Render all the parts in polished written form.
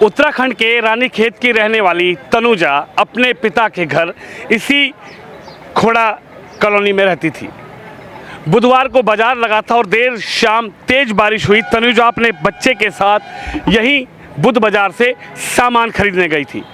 उत्तराखंड के रानीखेत की रहने वाली तनुजा अपने पिता के घर इसी खोड़ा कॉलोनी में रहती थी। बुधवार को बाजार लगा था और देर शाम तेज बारिश हुई। तनुजा अपने बच्चे के साथ यहीं बुध बाजार से सामान खरीदने गई थी,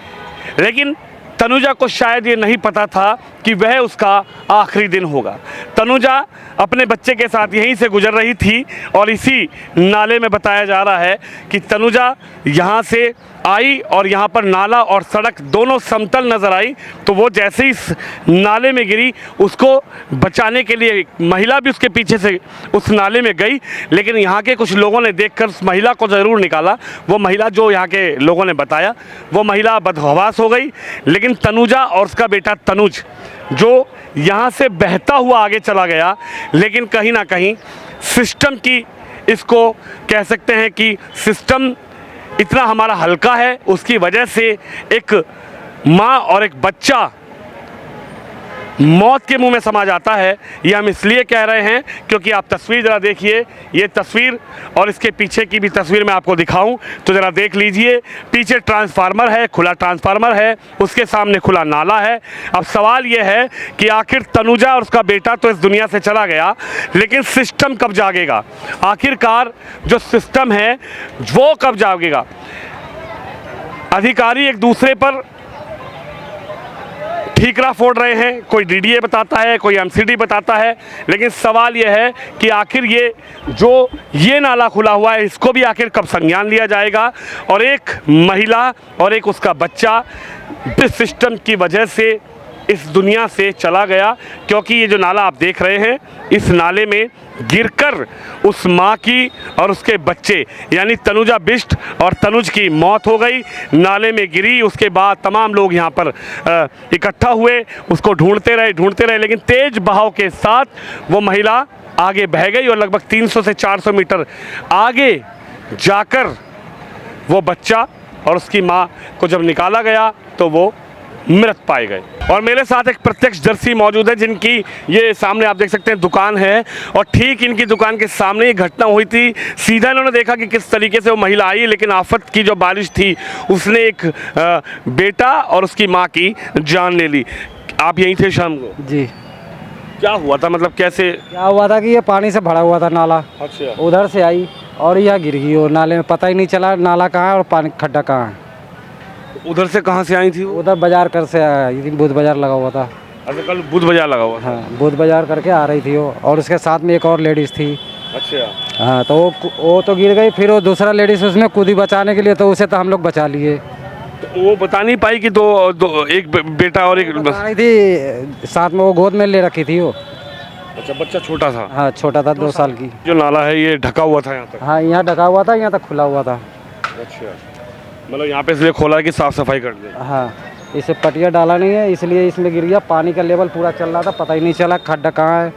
लेकिन तनुजा को शायद ये नहीं पता था कि वह उसका आखिरी दिन होगा। तनुजा अपने बच्चे के साथ यहीं से गुजर रही थी और इसी नाले में बताया जा रहा है कि तनुजा यहाँ से आई और यहाँ पर नाला और सड़क दोनों समतल नज़र आई, तो वो जैसे ही इस नाले में गिरी, उसको बचाने के लिए महिला भी उसके पीछे से उस नाले में गई, लेकिन यहाँ के कुछ लोगों ने देखकर उस महिला को ज़रूर निकाला। वो महिला जो यहाँ के लोगों ने बताया, वो महिला बदहवास हो गई, लेकिन तनुजा और उसका बेटा तनुज जो यहाँ से बहता हुआ आगे चला गया, लेकिन कहीं ना कहीं सिस्टम की, इसको कह सकते हैं कि सिस्टम इतना हमारा हल्का है, उसकी वजह से एक माँ और एक बच्चा मौत के मुंह में समा जाता है। ये हम इसलिए कह रहे हैं क्योंकि आप तस्वीर ज़रा देखिए, ये तस्वीर और इसके पीछे की भी तस्वीर मैं आपको दिखाऊं तो ज़रा देख लीजिए। पीछे ट्रांसफार्मर है, खुला ट्रांसफार्मर है, उसके सामने खुला नाला है। अब सवाल ये है कि आखिर तनुजा और उसका बेटा तो इस दुनिया से चला गया, लेकिन सिस्टम कब जागेगा? आखिरकार जो सिस्टम है वो कब जागेगा? अधिकारी एक दूसरे पर ठीकरा फोड़ रहे हैं, कोई डीडीए बताता है, कोई एमसीडी बताता है, लेकिन सवाल यह है कि आखिर ये नाला खुला हुआ है, इसको भी आखिर कब संज्ञान लिया जाएगा? और एक महिला और एक उसका बच्चा इस सिस्टम की वजह से इस दुनिया से चला गया, क्योंकि ये जो नाला आप देख रहे हैं, इस नाले में गिरकर उस माँ की और उसके बच्चे यानी तनुजा बिष्ट और तनुज की मौत हो गई। नाले में गिरी, उसके बाद तमाम लोग यहाँ पर इकट्ठा हुए, उसको ढूंढते रहे, लेकिन तेज बहाव के साथ वो महिला आगे बह गई और लगभग 300 से 400 मीटर आगे जाकर वो बच्चा और उसकी माँ को जब निकाला गया तो वो मृत पाए गए। और मेरे साथ एक प्रत्यक्षदर्शी मौजूद है, जिनकी ये सामने आप देख सकते हैं दुकान है, और ठीक इनकी दुकान के सामने ये घटना हुई थी। सीधा इन्होंने देखा कि किस तरीके से वो महिला आई, लेकिन आफत की जो बारिश थी उसने एक बेटा और उसकी माँ की जान ले ली। आप यहीं थे शाम को? जी। क्या हुआ था, मतलब कैसे क्या हुआ था कि ये पानी से भरा हुआ था नाला। अच्छा। उधर से आई और यहाँ गिर गई और नाले में पता ही नहीं चला नाला कहाँ है और पानी खड्डा कहाँ है। उधर से कहाँ से आई थी वो? उधर बाजार कर से आई, बुध बाजार लगा हुआ था। अच्छा, कल बुध बाजार लगा हुआ था। हाँ, बुध बाजार करके आ रही थी वो, और उसके साथ में एक और लेडीज़ थी। अच्छा। हाँ, तो वो तो गिर गई, फिर वो दूसरा लेडीज़ उसमें कूदी बचाने के लिए, तो उसे तो हम लोग बचा लिए। तो वो बता नहीं पाई कि दो एक बेटा और एक बता रही थी, साथ में वो गोद में ले रखी थी वो। अच्छा, बच्चा छोटा था? हाँ, छोटा था, 2 साल की। जो नाला है ये ढका हुआ था यहाँ तक? हाँ, यहाँ ढका हुआ था, यहाँ तक खुला हुआ था। अच्छा, मतलब यहाँ पे इसलिए खोला है कि साफ सफाई कर दे। हाँ, इसे पटिया डाला नहीं है, इसलिए इसमें गिर गया। पानी का लेवल पूरा चल रहा था, पता ही नहीं चला खड्डा कहाँ है।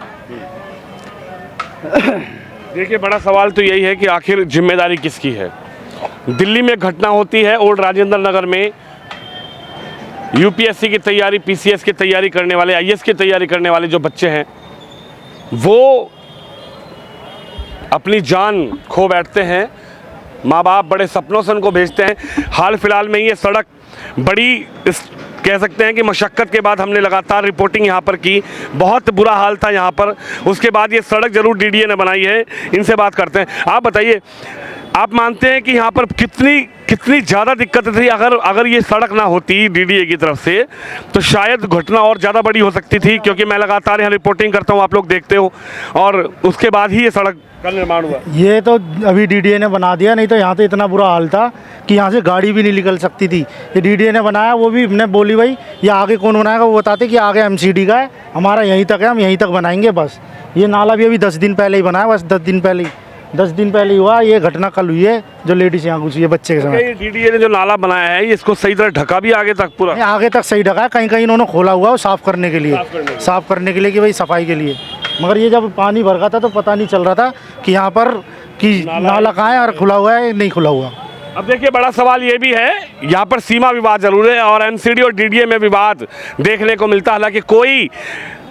देखिए, बड़ा सवाल तो यही है कि आखिर जिम्मेदारी किसकी है? दिल्ली में घटना होती है ओल्ड राजेंद्र नगर में, यूपीएससी की तैयारी, पीसीएस की तैयारी करने वाले, आईएएस की तैयारी करने वाले जो बच्चे हैं, वो अपनी जान खो बैठते हैं। माँ बाप बड़े सपनों से उनको भेजते हैं। हाल फिलहाल में ये सड़क बड़ी कह सकते हैं कि मशक्क़त के बाद हमने लगातार रिपोर्टिंग यहाँ पर की, बहुत बुरा हाल था यहाँ पर। उसके बाद ये सड़क ज़रूर डीडीए ने बनाई है। इनसे बात करते हैं। आप बताइए, आप मानते हैं कि यहाँ पर कितनी ज़्यादा दिक्कत थी? अगर ये सड़क ना होती डीडीए की तरफ से तो शायद घटना और ज़्यादा बड़ी हो सकती थी, क्योंकि मैं लगातार यहाँ रिपोर्टिंग करता हूँ, आप लोग देखते हो, और उसके बाद ही ये सड़क का निर्माण हुआ। ये तो अभी डीडीए ने बना दिया, नहीं तो यहाँ तो इतना बुरा हाल था कि यहाँ से गाड़ी भी नहीं निकल सकती थी। ये डीडीए ने बनाया, वो भी हमने बोली भाई ये आगे कौन बनाएगा, वो बताते कि आगे एमसीडी का है, हमारा यहीं तक है, हम यहीं तक बनाएंगे बस। ये नाला भी अभी 10 दिन पहले ही बनाया, बस 10 दिन पहले ही हुआ। ये घटना कल हुई है, जो लेडीज यहाँ घुसी है बच्चे के समय। डीडीए ने जो नाला बनाया है, इसको सही तरह ढका भी आगे तक? पूरा आगे तक सही ढका है, कहीं कहीं इन्होंने खोला हुआ है साफ़ करने के लिए कि भाई सफाई के लिए। मगर ये जब पानी भर गया था तो पता नहीं चल रहा था कि यहाँ पर कि नाला कहाँ है और खुला हुआ है नहीं खुला हुआ। अब देखिए, बड़ा सवाल ये भी है, यहाँ पर सीमा विवाद जरूर है और एमसीडी और डीडीए में विवाद देखने को मिलता है। हालांकि कोई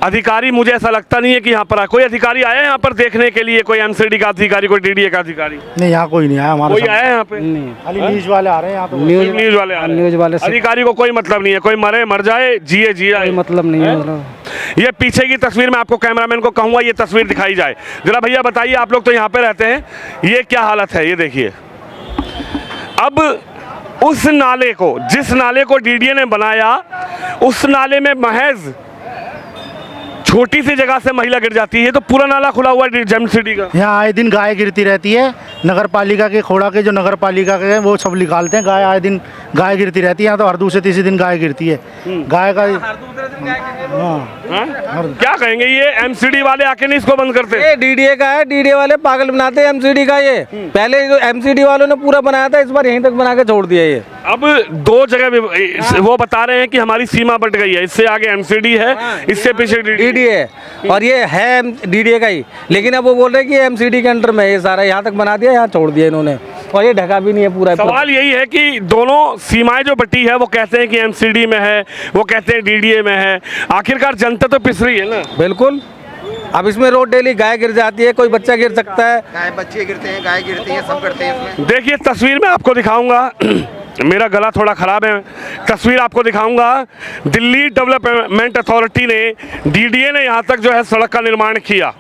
अधिकारी मुझे ऐसा लगता नहीं है कि यहाँ पर कोई अधिकारी आया है यहाँ पर देखने के लिए, कोई एमसीडी का अधिकारी, कोई डीडीए का अधिकारी? नहीं, यहाँ कोई नहीं आया हमारे कोई साथ। आया है यहाँ पे? नहीं, खाली न्यूज वाले आ रहे हैं यहाँ तो। न्यूज वाले आ रहे हैं। न्यूज वाले से अधिकारी को कोई मतलब नहीं है, कोई मरे मर जाए, जिए जिए कोई मतलब नहीं है। मतलब ये पीछे की तस्वीर मैं आपको कैमरामैन को कहूँगा ये तस्वीर दिखाई जाए जरा। भैया बताइए, आप लोग तो यहाँ पे रहते हैं, ये क्या हालत है? ये देखिए, अब उस नाले को, जिस नाले को डीडीए ने बनाया, उस नाले में महज छोटी सी जगह से महिला गिर जाती है, तो पूरा नाला खुला हुआ है एमसीडी का। यहाँ आए दिन गाय गिरती रहती है, नगर पालिका के खोड़ा के जो नगर पालिका के हैं वो सब निकालते हैं, गाय आए दिन गाय गिरती रहती है। यहाँ तो हर दूसरे तीसरे दिन गाय गिरती है, गाय का। हाँ? क्या कहेंगे, ये एमसीडी वाले आके नहीं इसको बंद करते? ये डीडीए का है, डीडीए वाले पागल बनाते हैं एमसीडी का। ये पहले जो एमसीडी वालों ने पूरा बनाया था, इस बार यहीं तक बना के छोड़ दिया। ये अब दो जगह वो बता रहे हैं कि हमारी सीमा बट गई है, इससे आगे एमसीडी है, इससे पीछे डीडीए, और ये है डीडीए का ही, लेकिन अब वो बोल रहे हैं कि एमसीडी के अंडर में ये सारा, यहाँ तक बना दिया, यहाँ छोड़ दिया इन्होंने, और ये ढका भी नहीं है पूरा। सवाल यही है कि दोनों सीमाएं जो बटी है, वो कहते हैं कि एमसीडी में है, वो कहते हैं डीडीए में है, आखिरकार जनता तो पिस रही है ना। बिल्कुल, अब इसमें रोज डेली गाय गिर जाती है, कोई बच्चा गिर सकता है, गाय बच्चे गिरते हैं, गाय गिरती है, सब करते हैं इसमें। देखिए तस्वीर मैं आपको दिखाऊंगा, मेरा गला थोड़ा ख़राब है, तस्वीर आपको दिखाऊंगा। दिल्ली डेवलपमेंट अथॉरिटी ने, डीडीए ने यहाँ तक जो है सड़क का निर्माण किया,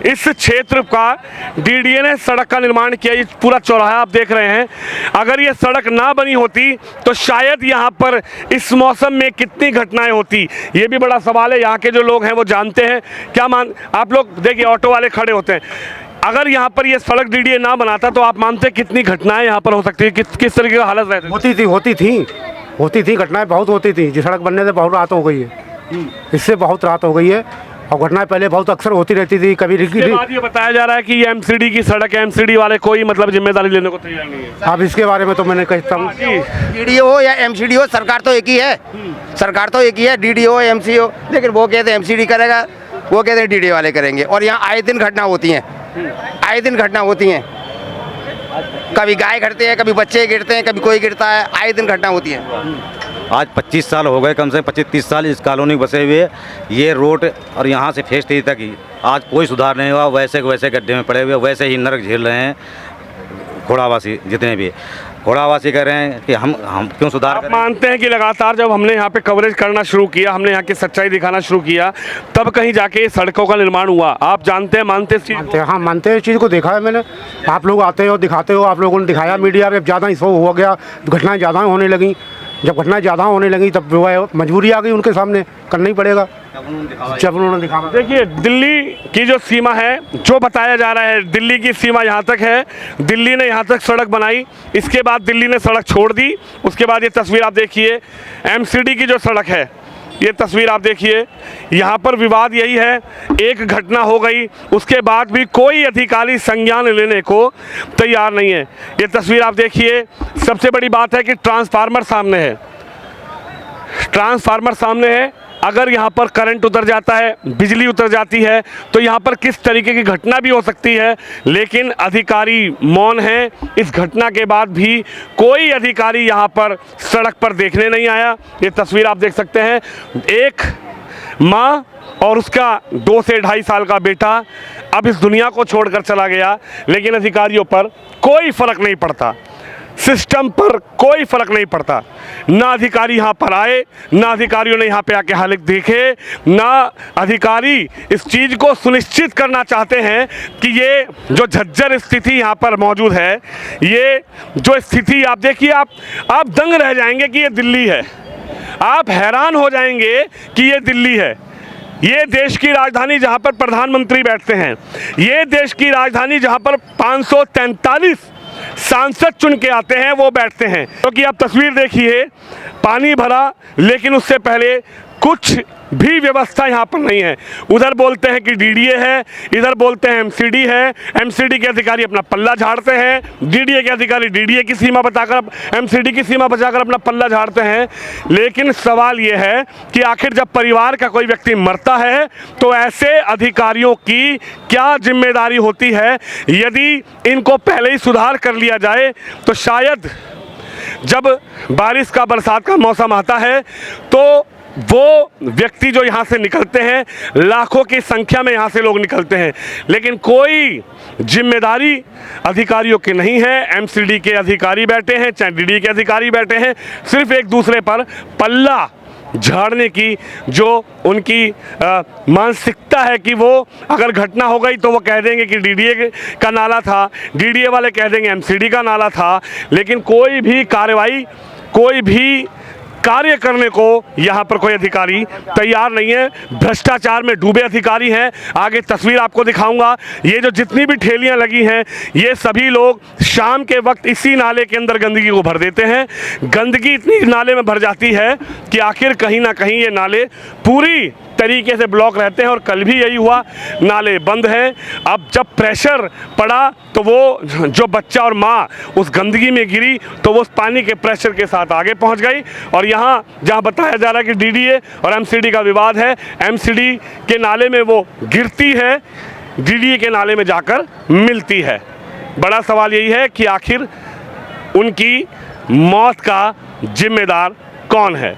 इस क्षेत्र का डीडीए ने सड़क का निर्माण किया। ये पूरा चौराहा आप देख रहे हैं, अगर ये सड़क ना बनी होती तो शायद यहाँ पर इस मौसम में कितनी घटनाएं होती, ये भी बड़ा सवाल है। यहाँ के जो लोग हैं वो जानते हैं। क्या आप लोग देखिए, ऑटो वाले खड़े होते हैं, अगर यहाँ पर ये सड़क डीडीए ना बनाता तो आप मानते कितनी घटनाएं यहाँ पर हो सकती है, किस तरीके का हालत रहती? होती थी घटनाएं बहुत होती थी। जिस सड़क बनने से बहुत रात हो गई है, इससे बहुत रात हो गई है, और घटनाएं पहले बहुत अक्सर होती रहती थी। कभी इसके बाद ये बताया जा रहा है कि ये एमसीडी की सड़क है, एमसीडी वाले कोई मतलब जिम्मेदारी लेने को तैयार नहीं है। अब इसके बारे में तो मैंने कहता हूँ, डीडीए हो या एमसीडी हो, सरकार तो एक ही है, सरकार तो एक ही है, डीडीए हो एमसी हो, लेकिन वो कहते हैं एमसीडी करेगा, वो कहते हैं डीडीए वाले करेंगे। और यहाँ आए दिन घटना होती हैं, आए दिन घटना होती हैं, कभी गाय गिरते हैं, कभी बच्चे गिरते हैं, कभी कोई गिरता है, आए दिन घटना होती है। आज 25 साल हो गए, कम से कम 25-30 साल इस कॉलोनी में बसे हुए। ये रोड और यहाँ से फेस तक ही आज कोई सुधार नहीं हुआ, वैसे के वैसे गड्ढे में पड़े हुए, वैसे ही नरक झेल रहे हैं घोड़ावासी। जितने भी घोड़ावासी कह रहे हैं कि हम क्यों सुधार आप करें? मानते हैं कि लगातार जब हमने यहाँ पे कवरेज करना शुरू किया, हमने यहाँ की सच्चाई दिखाना शुरू किया, तब कहीं जाके सड़कों का निर्माण हुआ? आप जानते हैं, मानते इस चीज़ को? हाँ, मानते हैं, इस चीज़ को देखा है मैंने। आप लोग आते हो, दिखाते हो, आप लोगों ने दिखाया मीडिया पे, ज़्यादा ही शो हो गया, घटनाएं ज़्यादा होने लगी। जब घटनाएं ज़्यादा होने लगी तब जो है मजबूरी आ गई उनके सामने, करना ही पड़ेगा जब उन्होंने दिखा। देखिए, दिल्ली की जो सीमा है, जो बताया जा रहा है, दिल्ली की सीमा यहाँ तक है, दिल्ली ने यहाँ तक सड़क बनाई, इसके बाद दिल्ली ने सड़क छोड़ दी। उसके बाद ये तस्वीर आप देखिए, एमसीडी की जो सड़क है, ये तस्वीर आप देखिए, यहाँ पर विवाद यही है, एक घटना हो गई, उसके बाद भी कोई अधिकारी संज्ञान लेने को तैयार नहीं है। ये तस्वीर आप देखिए, सबसे बड़ी बात है कि ट्रांसफार्मर सामने है, ट्रांसफार्मर सामने है। अगर यहाँ पर करंट उतर जाता है, बिजली उतर जाती है, तो यहाँ पर किस तरीके की घटना भी हो सकती है, लेकिन अधिकारी मौन हैं। इस घटना के बाद भी कोई अधिकारी यहाँ पर सड़क पर देखने नहीं आया। ये तस्वीर आप देख सकते हैं, एक माँ और उसका 2 से 2.5 साल का बेटा अब इस दुनिया को छोड़कर चला गया, लेकिन अधिकारियों पर कोई फ़र्क नहीं पड़ता, सिस्टम पर कोई फ़र्क नहीं पड़ता। ना अधिकारी यहाँ पर आए, ना अधिकारियों ने यहाँ पे आके हालत देखे, ना अधिकारी इस चीज़ को सुनिश्चित करना चाहते हैं कि ये जो झज्जर स्थिति यहाँ पर मौजूद है, ये जो स्थिति आप देखिए, आप दंग रह जाएंगे कि ये दिल्ली है, आप हैरान हो जाएंगे कि ये दिल्ली है। ये देश की राजधानी जहाँ पर प्रधानमंत्री बैठते हैं, ये देश की राजधानी जहाँ पर 543 सांसद चुन के आते हैं, वो बैठते हैं। क्योंकि आप तस्वीर देखिए, पानी भरा, लेकिन उससे पहले कुछ भी व्यवस्था यहाँ पर नहीं है। उधर बोलते हैं कि डीडीए है, इधर बोलते हैं एमसीडी है, एमसीडी के अधिकारी अपना पल्ला झाड़ते हैं, डीडीए के अधिकारी डीडीए की सीमा बताकर, एमसीडी की सीमा बचाकर अपना पल्ला झाड़ते हैं। लेकिन सवाल ये है कि आखिर जब परिवार का कोई व्यक्ति मरता है तो ऐसे अधिकारियों की क्या जिम्मेदारी होती है? यदि इनको पहले ही सुधार कर लिया जाए तो शायद जब बारिश का, बरसात का मौसम आता है तो वो व्यक्ति जो यहाँ से निकलते हैं, लाखों की संख्या में यहाँ से लोग निकलते हैं, लेकिन कोई जिम्मेदारी अधिकारियों की नहीं है। एमसीडी के अधिकारी बैठे हैं, चाहे डीडी के अधिकारी बैठे हैं, सिर्फ एक दूसरे पर पल्ला झाड़ने की जो उनकी मानसिकता है कि वो अगर घटना हो गई तो वो कह देंगे कि डीडीए का नाला था, डीडीए वाले कह देंगे एमसीडी का नाला था, लेकिन कोई भी कार्रवाई, कोई भी कार्य करने को यहाँ पर कोई अधिकारी तैयार नहीं है। भ्रष्टाचार में डूबे अधिकारी हैं। आगे तस्वीर आपको दिखाऊंगा। ये जो जितनी भी ठेलियाँ लगी हैं, ये सभी लोग शाम के वक्त इसी नाले के अंदर गंदगी को भर देते हैं। गंदगी इतनी नाले में भर जाती है कि आखिर कहीं ना कहीं ये नाले पूरी तरीके से ब्लॉक रहते हैं, और कल भी यही हुआ, नाले बंद हैं। अब जब प्रेशर पड़ा तो वो जो बच्चा और माँ उस गंदगी में गिरी तो वो उस पानी के प्रेशर के साथ आगे पहुंच गई। और यहाँ जहाँ बताया जा रहा है कि डीडीए और एमसीडी का विवाद है, एमसीडी के नाले में वो गिरती है, डीडीए के नाले में जाकर मिलती है। बड़ा सवाल यही है कि आखिर उनकी मौत का जिम्मेदार कौन है।